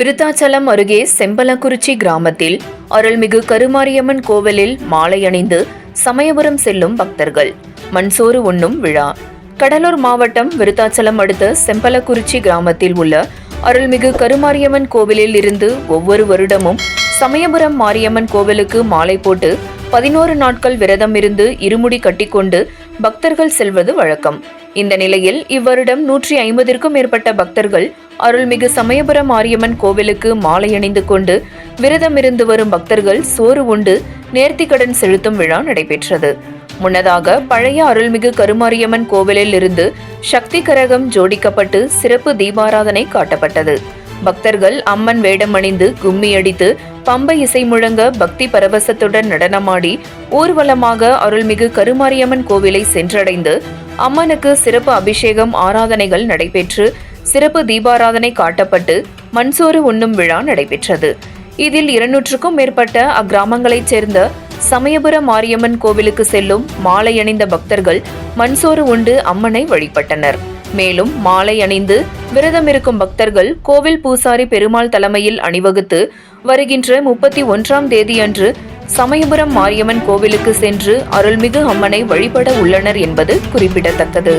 விருத்தாச்சலம் அருகே செம்பலக்குறிச்சி கிராமத்தில் அருள்மிகு கருமாரியம்மன் கோவிலில் மாலை அணிந்து சமயபுரம் செல்லும் பக்தர்கள் மண்சோறு உண்ணும் விழா. கடலூர் மாவட்டம் விருத்தாச்சலம் அடுத்த செம்பலக்குறிச்சி கிராமத்தில் உள்ள அருள்மிகு கருமாரியம்மன் கோவிலில் இருந்து ஒவ்வொரு வருடமும் சமயபுரம் மாரியம்மன் கோவிலுக்கு மாலை போட்டு 11 நாட்கள் விரதம் இருந்து இருமுடி கட்டிக்கொண்டு பக்தர்கள் செல்வது வழக்கம். இந்த நிலையில் இவ்வருடம் 150ற்கும் மேற்பட்ட பக்தர்கள் அருள்மிகு சமயபுரம் மாரியம்மன் கோவிலுக்கு மாலை அணிந்து கொண்டு விரதம் இருந்து வரும் பக்தர்கள் சோறு உண்டு நேர்த்திக்கடன் செலுத்தும் விழா நடைபெற்றது. முன்னதாக பழைய அருள்மிகு கருமாரியம்மன் கோவிலில் இருந்து சக்தி கரகம் ஜோடிக்கப்பட்டு சிறப்பு தீபாராதனை காட்டப்பட்டது. பக்தர்கள் அம்மன் வேடம் அணிந்து கும்மி அடித்து பம்பை இசை முழங்க பக்தி பரவசத்துடன் நடனமாடி ஊர்வலமாக அருள்மிகு கருமாரியம்மன் கோவிலை சென்றடைந்து அம்மனுக்கு சிறப்பு அபிஷேகம் ஆராதனைகள் நடைபெற்று சிறப்பு தீபாராதனை காட்டப்பட்டு மண்சோறு உண்ணும் விழா நடைபெற்றது. இதில் 200க்கும் மேற்பட்ட அக்கிராமங்களைச் சேர்ந்த சமயபுரம் மாரியம்மன் கோவிலுக்கு செல்லும் மாலை அணிந்த பக்தர்கள் மண்சோறு உண்டு அம்மனை வழிபட்டனர். மேலும் மாலை அணிந்து விரதம் இருக்கும் பக்தர்கள் கோவில் பூசாரி பெருமாள் தலைமையில் அணிவகுத்து வருகின்ற 31ஆம் தேதியன்று சமயபுரம் மாரியம்மன் கோவிலுக்கு சென்று அருள்மிகு அம்மனை வழிபட உள்ளனர் என்பது குறிப்பிடத்தக்கது.